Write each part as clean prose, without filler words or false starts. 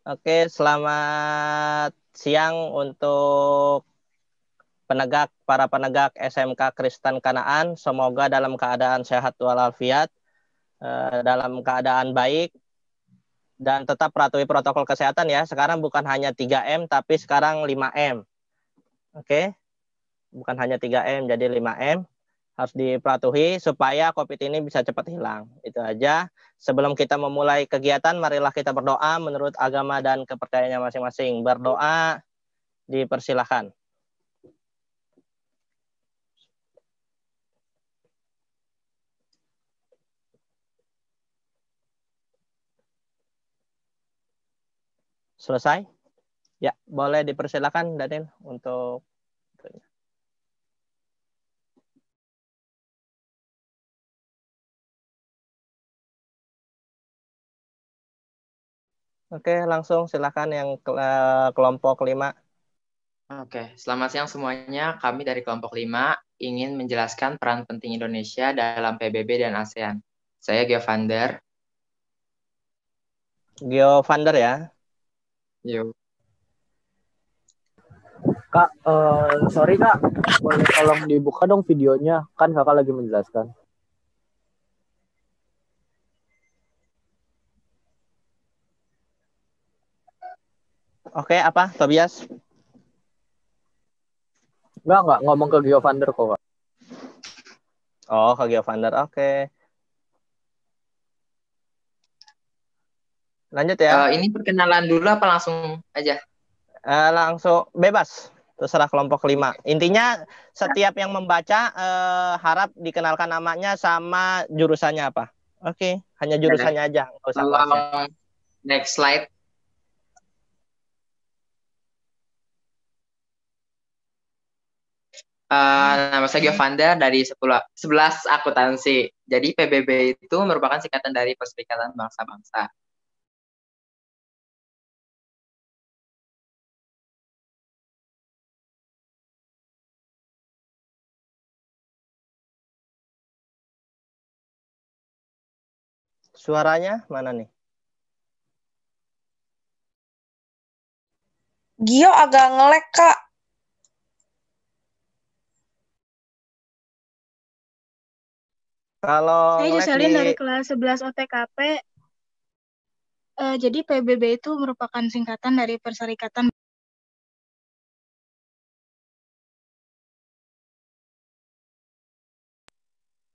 Oke, selamat siang untuk para penegak SMK Kristen Kanaan. Semoga dalam keadaan sehat walafiat, dalam keadaan baik, dan tetap patuhi protokol kesehatan ya. Sekarang bukan hanya 3M, tapi sekarang 5M. Oke, bukan hanya 3M, jadi 5M. Harus dipatuhi supaya COVID ini bisa cepat hilang. Itu aja. Sebelum kita memulai kegiatan, marilah kita berdoa menurut agama dan kepercayaannya masing-masing. Berdoa dipersilahkan. Selesai? Ya, boleh dipersilakan Daniel untuk. Oke, langsung silakan yang kelompok 5. Oke, selamat siang semuanya. Kami dari kelompok 5 ingin menjelaskan peran penting Indonesia dalam PBB dan ASEAN. Saya Geovander. Geovander ya. Yuk. Kak, sorry Kak, boleh tolong dibuka dong videonya, kan Kakak lagi menjelaskan. Oke, apa Tobias? Enggak, ngomong ke Geovander kok Kak. Oh, ke Geovander. Oke. Lanjut ya. Ini perkenalan dulu apa langsung aja? Langsung bebas. Terserah kelompok 5. Intinya setiap yang membaca harap dikenalkan namanya sama jurusannya apa. Oke, hanya Oke. jurusannya aja, nggak usah kelasnya. Tolong next slide. Nama saya Geovander dari 11 akuntansi. Jadi PBB itu merupakan singkatan dari Perserikatan Bangsa-Bangsa. Suaranya mana nih? Gio agak nge-lag, Kak. Kalau Saya nge-lag Jocelyn dari kelas 11 OTKP. Jadi PBB itu merupakan singkatan dari Perserikatan.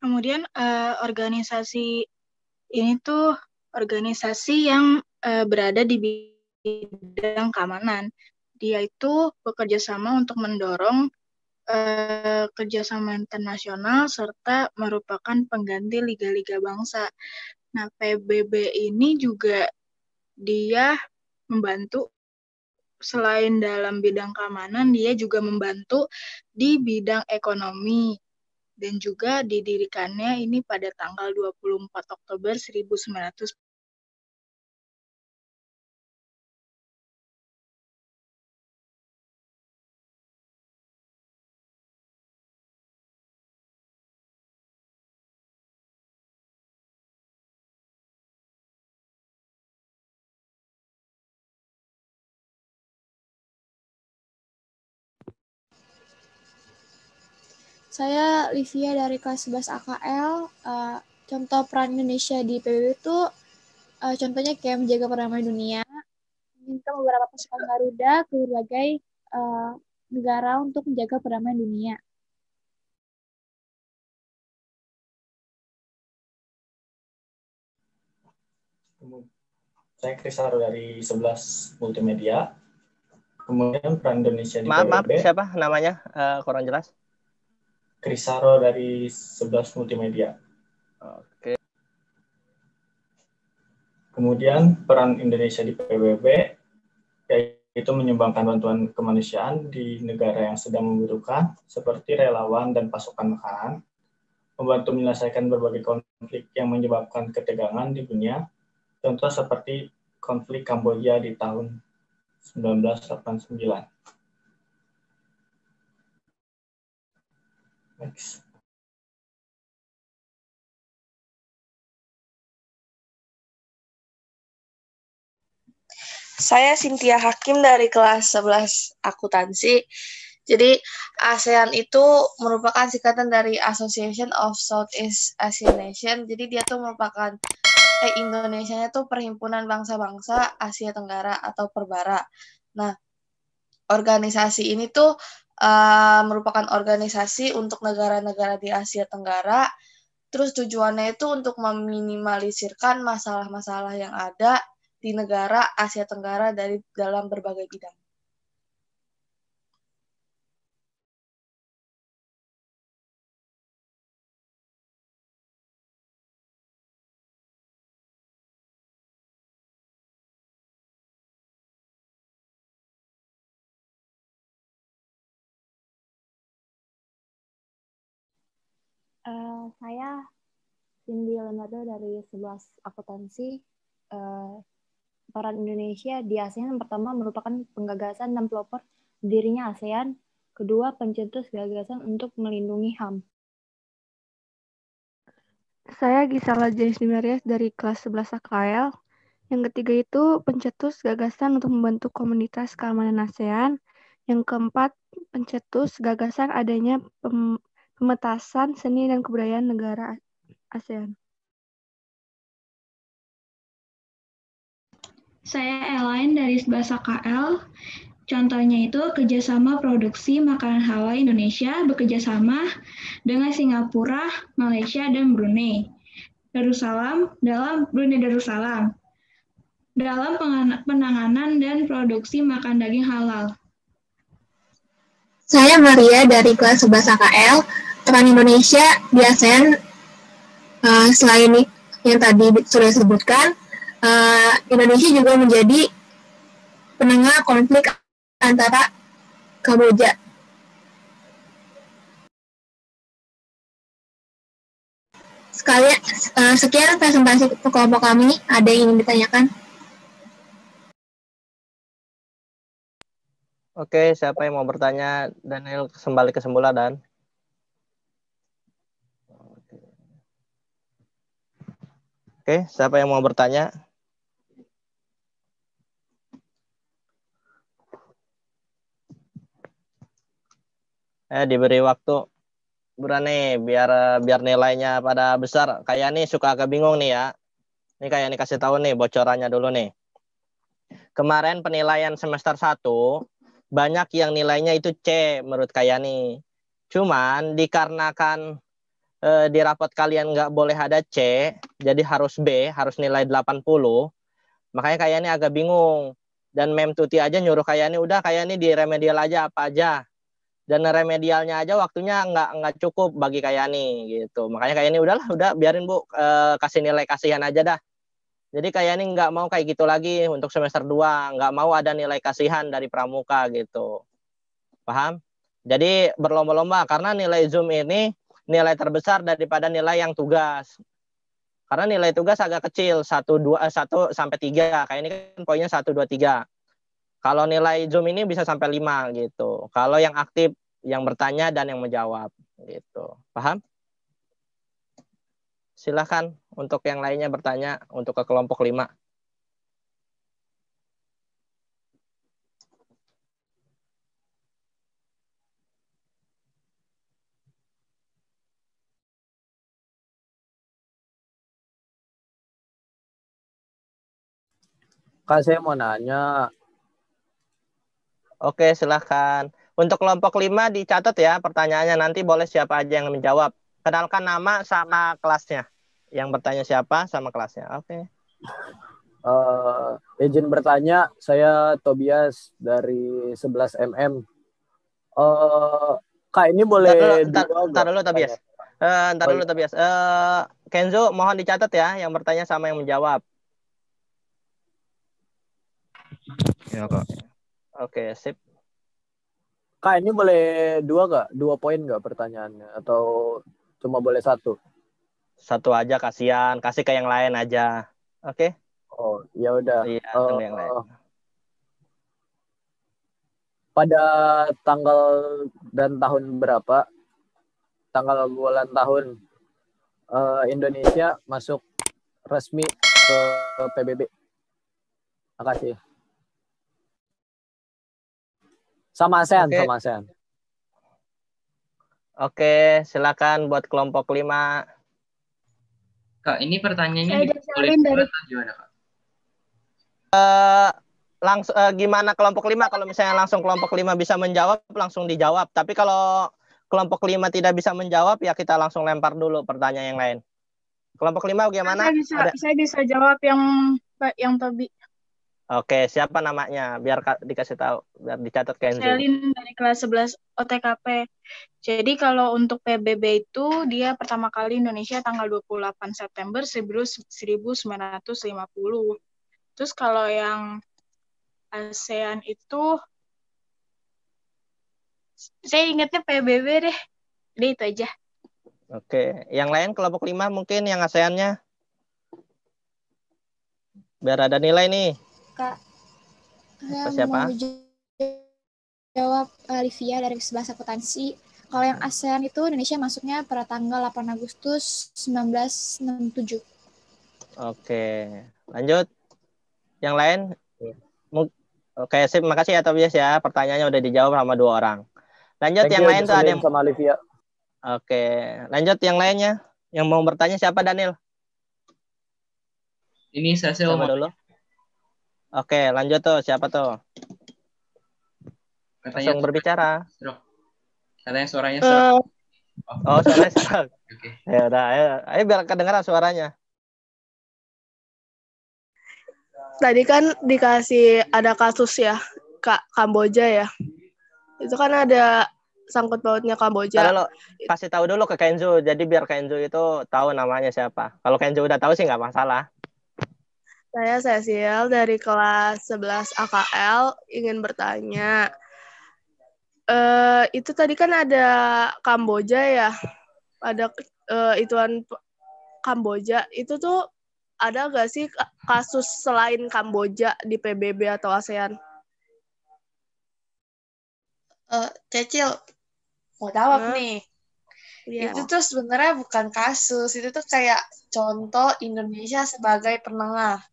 Kemudian organisasi ini tuh organisasi yang berada di bidang keamanan. Dia itu bekerja sama untuk mendorong kerjasama internasional serta merupakan pengganti liga-liga bangsa. Nah, PBB ini juga dia membantu selain dalam bidang keamanan, dia juga membantu di bidang ekonomi dan juga didirikannya ini pada tanggal 24 Oktober 1900. Saya Livia dari kelas 11 AKL. Contoh peran Indonesia di PBB itu contohnya kayak menjaga perdamaian dunia, meminta beberapa pasukan Garuda ke berbagai negara untuk menjaga perdamaian dunia. Saya Krisaro dari 11 Multimedia. Kemudian peran Indonesia di Maaf, PBB. siapa namanya? Kurang jelas. Krisaro dari 11 Multimedia. Oke. Kemudian peran Indonesia di PBB yaitu menyumbangkan bantuan kemanusiaan di negara yang sedang membutuhkan seperti relawan dan pasokan makanan, membantu menyelesaikan berbagai konflik yang menyebabkan ketegangan di dunia, contoh seperti konflik Kamboja di tahun 1989. Next. Saya Cynthia Hakim dari kelas 11 akuntansi. Jadi ASEAN itu merupakan singkatan dari Association of Southeast Asian Nation. Jadi dia tuh merupakan Indonesia itu perhimpunan bangsa-bangsa Asia Tenggara atau Perbara. Nah, organisasi ini tuh merupakan organisasi untuk negara-negara di Asia Tenggara. Terus tujuannya itu untuk meminimalisirkan masalah-masalah yang ada di negara Asia Tenggara dari dalam berbagai bidang. Saya Cindy Leonardo dari 11 akuntansi. Peran Indonesia di ASEAN pertama merupakan penggagasan dan pelopor berdirinya ASEAN. Kedua, pencetus gagasan untuk melindungi HAM. Saya Gisela James Dimarias dari kelas 11 AKL. Yang ketiga itu pencetus gagasan untuk membentuk komunitas keamanan ASEAN. Yang keempat, pencetus gagasan adanya pemetasan seni dan kebudayaan negara ASEAN. Saya Elaine dari 11 AKL. Contohnya itu kerjasama produksi makanan halal Indonesia bekerjasama dengan Singapura, Malaysia, dan Brunei Darussalam dalam penanganan dan produksi makan daging halal. Saya Maria dari kelas 11 AKL. Peran Indonesia di ASEAN selain yang tadi sudah disebutkan, Indonesia juga menjadi penengah konflik antara Kamboja. Sekian presentasi kelompok kami. Ada yang ingin ditanyakan? Oke, siapa yang mau bertanya? Daniel kembali ke semula, Dan. Oke, siapa yang mau bertanya? Diberi waktu berani biar nilainya pada besar. Kayak nih suka agak bingung nih ya. Ini kayak nih kasih tahu nih bocorannya dulu nih. Kemarin penilaian semester 1 banyak yang nilainya itu C menurut kayak nih. Cuman dikarenakan di rapot kalian nggak boleh ada C, jadi harus B, harus nilai 80. Makanya kayak ini agak bingung. Dan Mem Tuti aja nyuruh kayak ini udah kayak ini di remedial aja apa aja. Dan remedialnya aja waktunya nggak cukup bagi kayak nih gitu. Makanya kayak ini udah biarin Bu kasih nilai kasihan aja dah. Jadi kayak ini nggak mau kayak gitu lagi untuk semester 2, nggak mau ada nilai kasihan dari pramuka gitu. Paham? Jadi berlomba-lomba karena nilai Zoom ini nilai terbesar daripada nilai yang tugas. Karena nilai tugas agak kecil 1 sampai 3. Kayak ini kan poinnya 1 2 3. Kalau nilai Zoom ini bisa sampai 5 gitu. Kalau yang aktif, yang bertanya dan yang menjawab gitu. Paham? Silakan untuk yang lainnya bertanya untuk ke kelompok 5. Kak, saya mau nanya. Oke, silahkan. Untuk kelompok 5 dicatat ya pertanyaannya. Nanti boleh siapa aja yang menjawab. Kenalkan nama sama kelasnya. Yang bertanya siapa sama kelasnya. Oke. Izin bertanya, saya Tobias dari 11 MM. Kak, ini boleh Ntar dulu Tobias. Kenzo, mohon dicatat ya yang bertanya sama yang menjawab. Ya, Kak. Oke, sip. Kak, ini boleh 2 nggak? 2 poin nggak pertanyaannya? Atau cuma boleh 1? 1 aja kasihan. Kasih ke yang lain aja. Oke? Oh, ya udah. Iya, yang lain. Pada tanggal dan tahun berapa? Tanggal bulan tahun Indonesia masuk resmi ke PBB. Makasih. Sama ASEAN, Oke. sama ASEAN. Oke, silakan buat kelompok 5. Kak, ini pertanyaannya Saya boleh Jocelyn dari atau gimana, Kak? Langsung gimana kelompok 5? Kalau misalnya langsung kelompok 5 bisa menjawab, langsung dijawab. Tapi kalau kelompok 5 tidak bisa menjawab, ya kita langsung lempar dulu pertanyaan yang lain. Kelompok 5 bagaimana? Saya bisa jawab yang tadi. Oke, siapa namanya? Biar dikasih tahu, biar dicatat Kenzo. Selin dari kelas 11 OTKP. Jadi kalau untuk PBB itu dia pertama kali Indonesia tanggal 28 September 1950. Terus kalau yang ASEAN itu saya ingatnya PBB deh. Udah itu aja. Oke, yang lain kelompok 5 mungkin yang ASEAN-nya. Biar ada nilai nih. Kak, saya Siapa? mau jawab Livia dari 11 akuntansi. Kalau yang ASEAN itu Indonesia masuknya pada tanggal 8 Agustus 1967. Oke, lanjut. Yang lain? Oke, sip. Makasih ya Tobias ya. Pertanyaannya udah dijawab sama 2 orang. Lanjut. Thank yang you, lain tuh ada yang sama Olivia. Oke, lanjut yang lainnya. Yang mau bertanya siapa, Daniel? Ini saya Siapa dulu? Oke, lanjut tuh. Siapa tuh? Langsung berbicara. Katanya suaranya serak. Oh, suaranya serak. Oke. Ya udah, ayo biar kedengaran suaranya. Tadi kan dikasih ada kasus ya, Kak, Kamboja ya. Itu kan ada sangkut pautnya Kamboja. Kalau kasih tahu dulu ke Kenzo, jadi biar Kenzo itu tahu namanya siapa. Kalau Kenzo udah tahu sih nggak masalah. Saya Cecil dari kelas 11 AKL ingin bertanya. Itu tadi kan ada Kamboja ya, ada ituan Kamboja. Itu tuh ada nggak sih kasus selain Kamboja di PBB atau ASEAN? Cecil, mau jawab nih. Yeah. Itu tuh sebenarnya bukan kasus, itu tuh kayak contoh Indonesia sebagai penengah.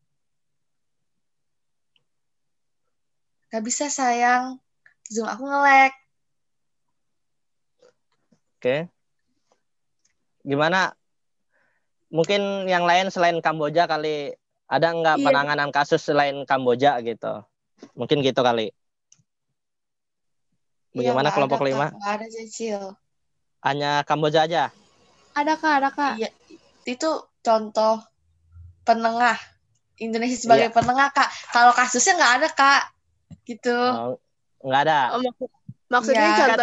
Gak bisa sayang, Zoom aku nge-lag. Oke. Gimana? Mungkin yang lain selain Kamboja kali, ada nggak penanganan kasus selain Kamboja gitu? Mungkin gitu kali. Bagaimana kelompok 5? Nggak ada, Cecil. Hanya Kamboja aja? Ada Kak. Iya, itu contoh penengah. Contohnya sebagai penengah, Kak. Kalau kasusnya nggak ada, Kak. Gitu. Oh, nggak ada? Maksudnya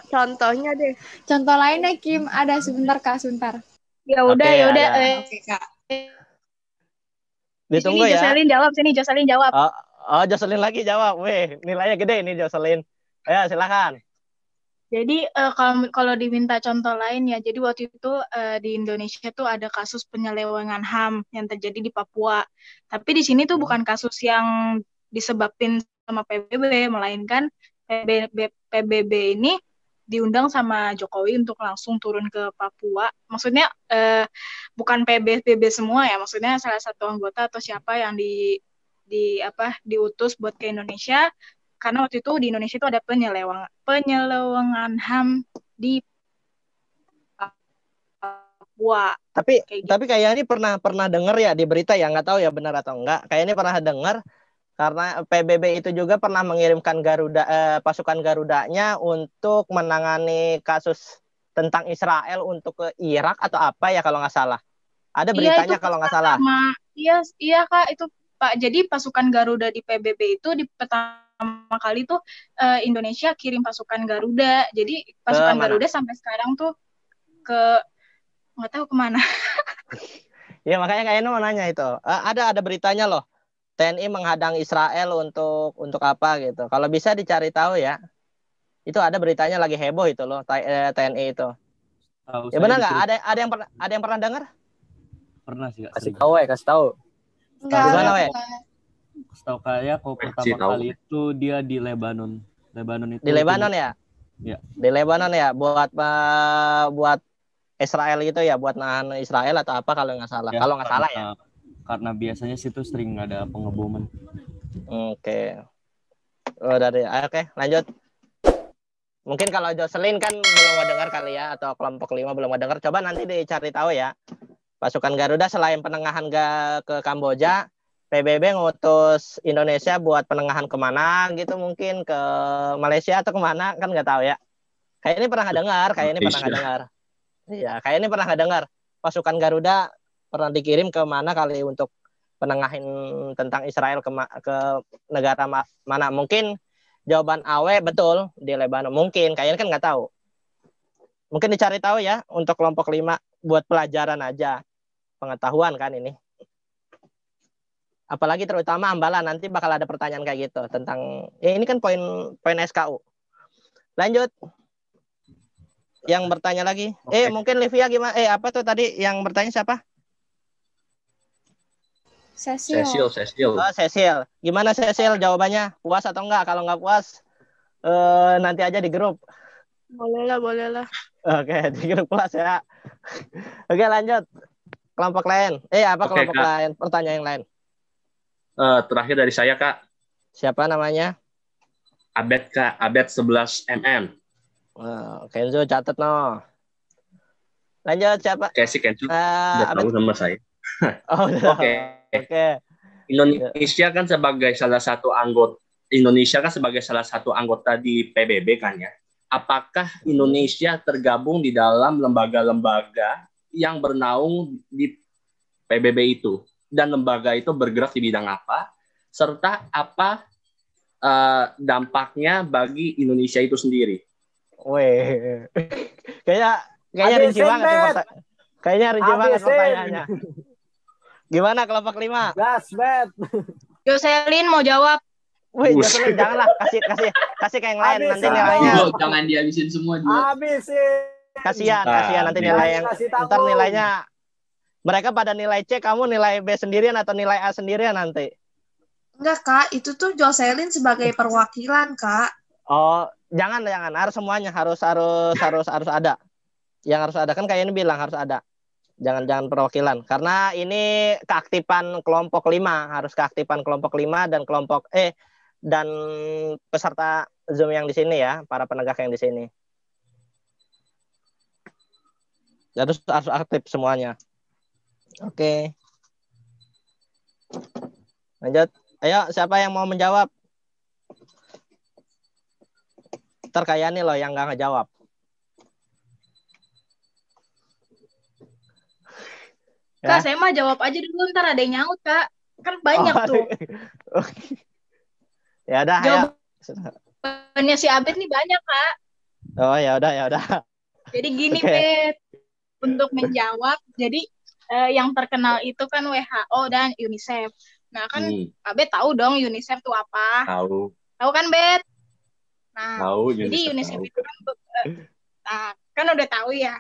contohnya deh. Contoh lainnya, Kim. Ada, sebentar, Kak. Sebentar. Ya udah. Oke, Kak. Ditunggu sini, ya. Jocelyn jawab. Oh, Jocelyn lagi jawab. Weh, nilainya gede ini Jocelyn. Ayo, silakan. Jadi kalau diminta contoh lain ya, jadi waktu itu di Indonesia tuh ada kasus penyelewengan HAM yang terjadi di Papua. Tapi di sini tuh bukan kasus yang disebabkan sama PBB, melainkan PBB ini diundang sama Jokowi untuk langsung turun ke Papua. Maksudnya bukan PBB semua ya, maksudnya salah satu anggota atau siapa yang diutus buat ke Indonesia. Karena waktu itu di Indonesia itu ada penyelewengan HAM di Papua. Tapi kayak ini pernah dengar ya di berita ya, nggak tahu ya benar atau enggak. Kayak ini pernah dengar karena PBB itu juga pernah mengirimkan pasukan Garudanya untuk menangani kasus tentang Israel untuk ke Irak atau apa ya kalau nggak salah. Ada beritanya kalau nggak salah. Iya Kak, itu Pak. Jadi pasukan Garuda di PBB itu di pertama kali tuh Indonesia kirim pasukan Garuda. Jadi pasukan Garuda sampai sekarang tuh nggak tahu kemana. Ya makanya kayaknya mau nanya itu. Ada beritanya loh. TNI menghadang Israel untuk apa gitu. Kalau bisa dicari tahu ya. Itu ada beritanya lagi heboh itu loh TNI itu. Ya benar nggak? Ada yang pernah dengar? Pernah sih. Kasih tahu. Gimana we? Kasih tahu kayak kok pertama kali itu dia di Lebanon. Di Lebanon ya? Ya. Di Lebanon ya buat Israel gitu ya, buat nahan Israel atau apa kalau nggak salah. Ya, kalau nggak salah ya. Karena biasanya situ sering ada pengeboman. Oke. Oh, dari oke, lanjut. Mungkin kalau Jocelyn kan belum mendengar kali ya, atau kelompok 5 belum mendengar. Coba nanti dicari tahu ya. Pasukan Garuda selain penengahan ke Kamboja, PBB ngutus Indonesia buat penengahan kemana gitu, mungkin ke Malaysia atau kemana, kan nggak tahu ya. Kayak ini pernah dengar, Iya, kayak ini pernah dengar. Pasukan Garuda pernah dikirim ke mana kali untuk penengahin tentang Israel ke negara mana. Mungkin jawaban AW betul di Lebanon. Mungkin, kayaknya kan nggak tahu. Mungkin dicari tahu ya untuk kelompok 5 buat pelajaran aja. Pengetahuan kan ini. Apalagi terutama Ambalan, nanti bakal ada pertanyaan kayak gitu tentang ini kan poin SKU. Lanjut. Yang bertanya lagi. Okay. Mungkin Livia gimana? Apa tuh tadi yang bertanya siapa? Cecil. Oh, Cecil. Gimana Cecil jawabannya? Puas atau enggak? Kalau enggak puas, nanti aja di grup. Boleh lah. Oke, di grup kelas ya. Oke, lanjut. Kelompok lain. Kelompok Kak. Lain? Pertanyaan yang lain. Terakhir dari saya, Kak. Siapa namanya? Abed, Kak. Abed 11 MM. Kenzo catat no. Lanjut siapa? Kenzo. Udah tahu nama saya. Oke. Indonesia kan sebagai salah satu anggota di PBB kan ya. Apakah Indonesia tergabung di dalam lembaga-lembaga yang bernaung di PBB itu? Dan lembaga itu bergerak di bidang apa? Serta apa dampaknya bagi Indonesia itu sendiri? Weh, kayaknya rinci banget nih kayaknya rinci banget pertanyaannya. Gimana kelompok 5? Gas, Bet. Jocelyn mau jawab. Wih, Jocelyn janganlah kasih ke yang lain nanti nilainya. Jangan dihabisin semua juga. Habisin. Kasihan nanti nilai yang ntar nilainya mereka pada nilai C, kamu nilai B sendirian atau nilai A sendirian nanti. Enggak, Kak, itu tuh Jocelyn sebagai perwakilan, Kak. Oh, jangan harus semuanya harus ada. Yang harus ada kan kayak ini bilang harus ada. Jangan perwakilan karena ini keaktifan kelompok 5, harus keaktifan kelompok 5 dan kelompok dan peserta Zoom yang di sini ya, para penegak yang di sini. Harus aktif semuanya. Oke. Lanjut. Ayo, siapa yang mau menjawab? Ntar kayak nih loh yang nggak ngejawab. Kak, saya mah jawab aja dulu, ntar ada yang nyaut, Kak. Kan banyak tuh. Ya udah, ayo. Jawabannya si Abed nih banyak, Kak. Oh, ya udah. Jadi gini, Bet. Untuk menjawab, jadi yang terkenal itu kan WHO dan UNICEF. Nah, kan Abed tahu dong UNICEF itu apa? Tahu kan, Bet? Nah, jadi UNICEF itu kan kan udah tahu ya.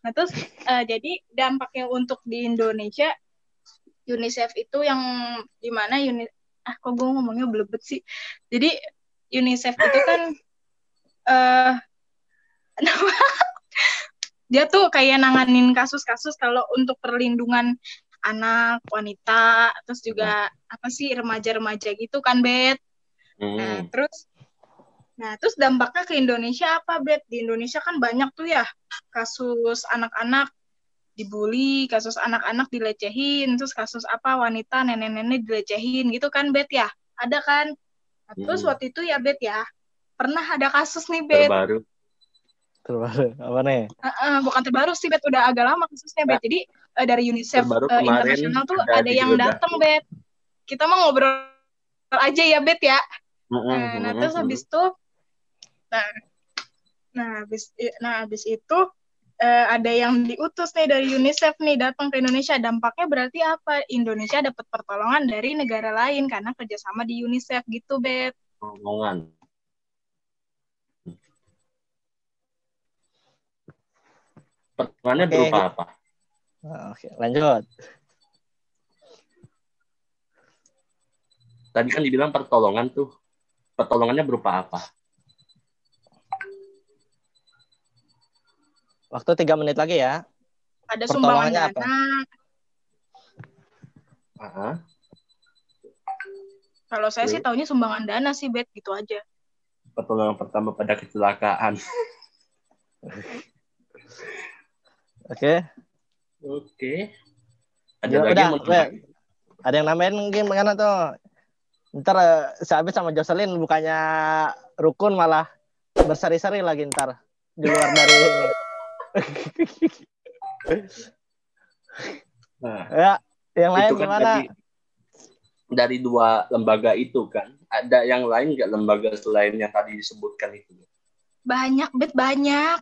Nah, terus jadi dampaknya untuk di Indonesia UNICEF itu yang dimana kok gue ngomongnya belebet sih. Jadi UNICEF itu kan dia tuh kayak nanganin kasus-kasus kalau untuk perlindungan anak, wanita, terus juga remaja-remaja gitu kan, Bet. Nah, terus dampaknya ke Indonesia apa, Bet? Di Indonesia kan banyak tuh ya kasus anak-anak dibully, kasus anak-anak dilecehin, terus kasus wanita, nenek-nenek dilecehin gitu kan, Bet ya? Ada kan? Nah, terus waktu itu ya, Bet ya, pernah ada kasus nih, Bet. Terbaru apa nih? Bukan terbaru sih, Bet, udah agak lama kasusnya, Bet. Jadi dari UNICEF internasional tuh ada yang datang, Bet. Kita mau ngobrol aja ya, Bet ya. Nah, terus habis itu habis itu ada yang diutus nih dari UNICEF nih datang ke Indonesia. Dampaknya berarti apa? Indonesia dapat pertolongan dari negara lain karena kerjasama di UNICEF gitu, Bet. Pertolongan. Pertolongannya berupa apa? Oke, lanjut. Tadi kan dibilang pertolongan tuh. Pertolongannya berupa apa? Waktu 3 menit lagi ya. Ada sumbangan dana. Kalau saya sih taunya sumbangan dana sih, Bet, gitu aja. pertolongan pertama pada kecelakaan. Oke. Ada Ya, lagi udah, yang mau tambah? ada yang nambahin mungkin bagaimana tuh? Ntar sehabis sama Jocelyn bukannya rukun malah berseri-seri lagi ntar di luar dari ini. Nah, Ya, yang lain itu kan gimana? Dari 2 lembaga itu kan, ada yang lain nggak lembaga selain yang tadi disebutkan itu? Banyak, Bet, banyak.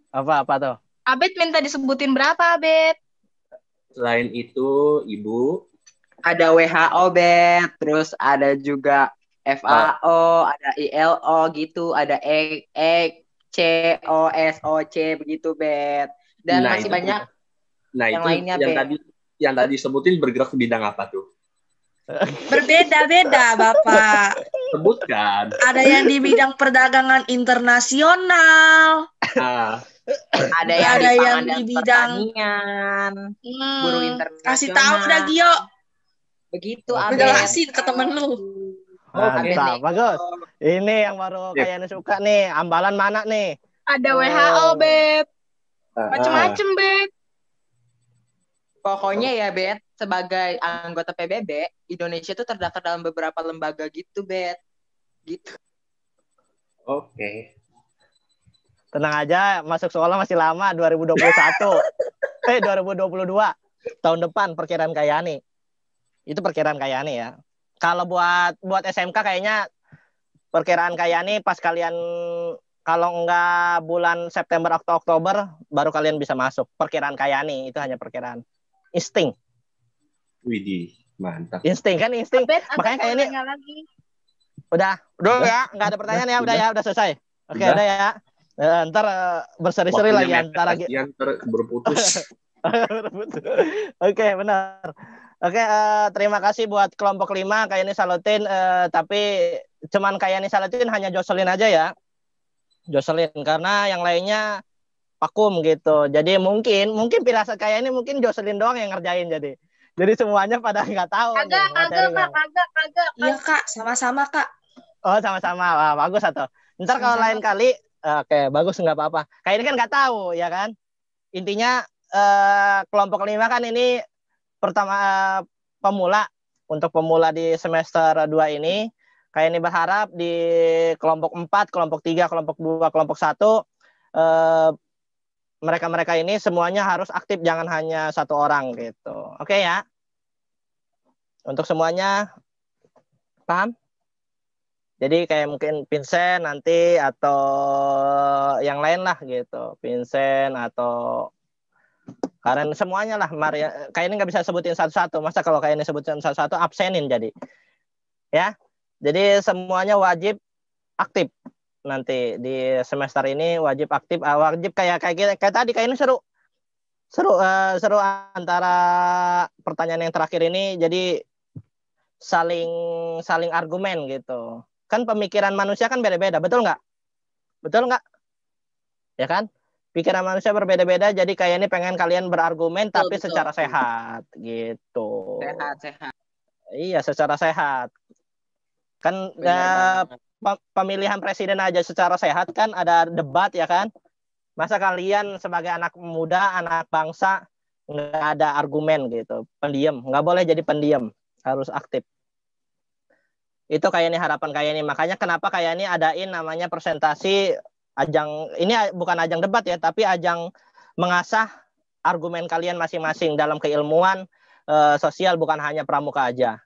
Apa tuh? Abed minta disebutin berapa, Abed? Selain itu, Ibu, Ada WHO, Bet. Terus ada juga FAO, ada ILO gitu, ada COSOC begitu, Bet. Dan Nah, masih itu banyak nah yang itu lainnya, yang tadi sebutin bergerak di bidang apa tuh? Berbeda-beda, Bapak. Sebutkan. Ada yang di bidang perdagangan internasional. Ada yang Ada di yang pangan di dan bidang pertanian, buruh kasih internasional. tahu dah, Gio. Begitu, Oke. Abed. Jelasin ke temen lu. Mantap, bagus. Ini yang baru kayaknya suka nih. Ambalan mana nih? Ada WHO, Bet. Macem-macem, Bet. Pokoknya ya, Bet, sebagai anggota PBB, Indonesia tuh terdaftar dalam beberapa lembaga gitu, Bet. Gitu. Oke. Tenang aja, masuk sekolah masih lama, 2021. 2022. Tahun depan perkiraan Kayani. Itu perkiraan Kayani ya. Kalau buat SMK kayaknya perkiraan Kayani pas kalian, kalau enggak bulan September atau Oktober baru kalian bisa masuk. Perkiraan Kayani itu hanya perkiraan. Insting. Widih, mantap. Insting kan insting. Abed, Makanya kayak ini lagi. udah ya, nggak ada pertanyaan ya, udah selesai. Oke, udah ya. Ntar berseri-seri lagi antara berputus. Oke, benar. Oke, terima kasih buat kelompok 5 kayak ini salutin, tapi cuman kayak ini salutin hanya Jocelyn aja ya. Jocelyn karena yang lainnya vakum gitu. Jadi mungkin pirasat kayak ini mungkin Jocelyn doang yang ngerjain jadi. Jadi semuanya pada nggak tahu nih materinya. Kagak. Iya, Kak, sama-sama, Kak. Oh, sama-sama. Wah, bagus atau. Ntar kalau lain kali oke, bagus nggak apa-apa. Kayak ini kan nggak tahu ya kan. Intinya kelompok 5 kan ini pertama pemula, untuk pemula di semester 2 ini. Kayak ini berharap di kelompok 4, kelompok 3, kelompok 2, kelompok 1 mereka-mereka ini semuanya harus aktif, jangan hanya satu orang gitu. Oke ya. Untuk semuanya paham? Jadi kayak mungkin Vincent nanti atau yang lain lah gitu. Vincent atau Karen, semuanya lah. Maria, kayak ini nggak bisa sebutin satu-satu. Masa kalau kayak ini sebutin satu-satu absenin jadi. Ya. Jadi semuanya wajib aktif nanti di semester ini, wajib aktif, wajib kayak tadi kayak ini seru antara pertanyaan yang terakhir ini, jadi saling argumen gitu. Kan pemikiran manusia kan beda-beda, betul nggak? Ya kan? Pikiran manusia berbeda-beda, jadi kayak ini pengen kalian berargumen tapi secara sehat gitu. Sehat. Iya, secara sehat. Kan pemilihan presiden aja secara sehat kan, ada debat ya kan. Masa kalian sebagai anak muda, anak bangsa nggak ada argumen gitu, pendiam, nggak boleh jadi pendiam, harus aktif. Itu kayak ini harapan kayak ini. Makanya kenapa kayak ini adain namanya presentasi ajang, ini bukan ajang debat ya, tapi ajang mengasah argumen kalian masing-masing dalam keilmuan sosial, bukan hanya pramuka aja.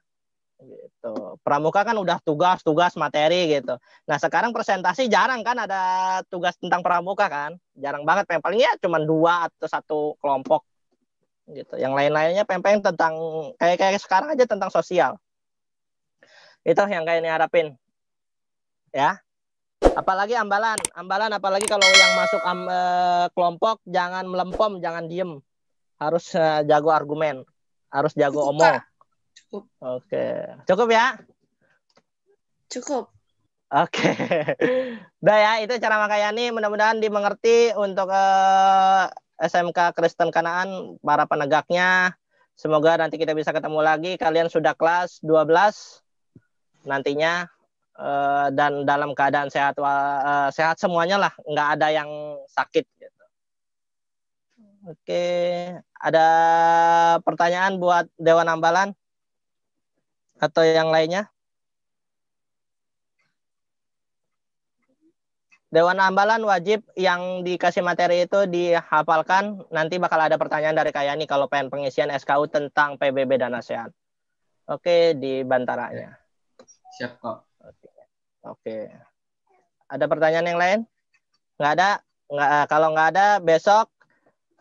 Gitu. Pramuka kan udah tugas materi gitu. Nah sekarang presentasi jarang kan ada tugas tentang pramuka kan, jarang banget. Paling ya cuma 2 atau 1 kelompok gitu. Yang lain-lainnya pempeng tentang kayak sekarang aja tentang sosial. Itu yang kayak ini harapin ya. Apalagi ambalan apalagi kalau yang masuk kelompok jangan melempem, jangan diem, harus jago argumen, harus jago omong. Cukup. Oke. Cukup ya? Cukup. Oke. Udah ya, itu cara Makayani. Mudah-mudahan dimengerti untuk SMK Kristen Kanaan, para penegaknya. Semoga nanti kita bisa ketemu lagi. Kalian sudah kelas 12. Nantinya dan dalam keadaan sehat sehat semuanya lah, nggak ada yang sakit gitu. Oke, ada pertanyaan buat Dewan Ambalan atau yang lainnya? Dewan Ambalan wajib yang dikasih materi itu dihafalkan. Nanti bakal ada pertanyaan dari Kayani kalau pengen pengisian SKU tentang PBB dan ASEAN. Oke, di bantaranya. Siap kok. Oke. Ada pertanyaan yang lain? Nggak ada? Kalau nggak ada, besok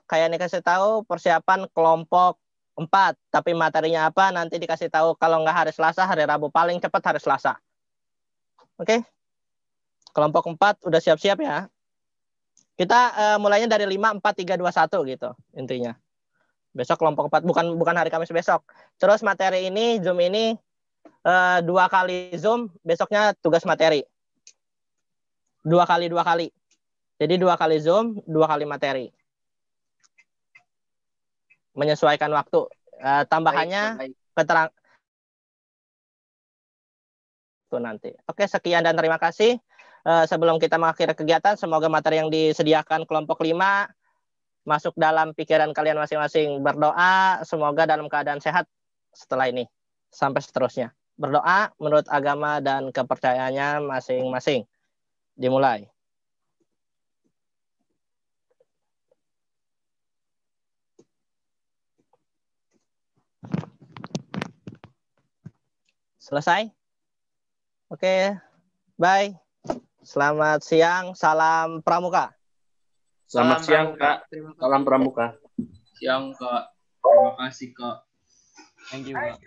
Kayani kasih tahu persiapan kelompok 4. Tapi materinya apa nanti dikasih tahu. Kalau nggak hari Selasa, hari Rabu. Paling cepat hari Selasa. Oke? Kelompok 4 udah siap-siap ya. Kita mulainya dari 5, 4, 3, 2, 1 gitu intinya. Besok kelompok 4, bukan hari Kamis besok. Terus materi ini, Zoom ini 2 kali Zoom, besoknya tugas materi. 2 kali. Jadi 2 kali Zoom, 2 kali materi. Menyesuaikan waktu. Tambahannya keterangan itu nanti. Oke, sekian dan terima kasih. Sebelum kita mengakhiri kegiatan, semoga materi yang disediakan kelompok 5 masuk dalam pikiran kalian masing-masing. Berdoa, semoga dalam keadaan sehat setelah ini. Sampai seterusnya. Berdoa menurut agama dan kepercayaannya masing-masing. Dimulai. Selesai? Oke, bye. Selamat siang, salam pramuka. Selamat siang, Kak. Salam pramuka. Siang, Kak. Terima kasih, Kak. Thank you, Kak.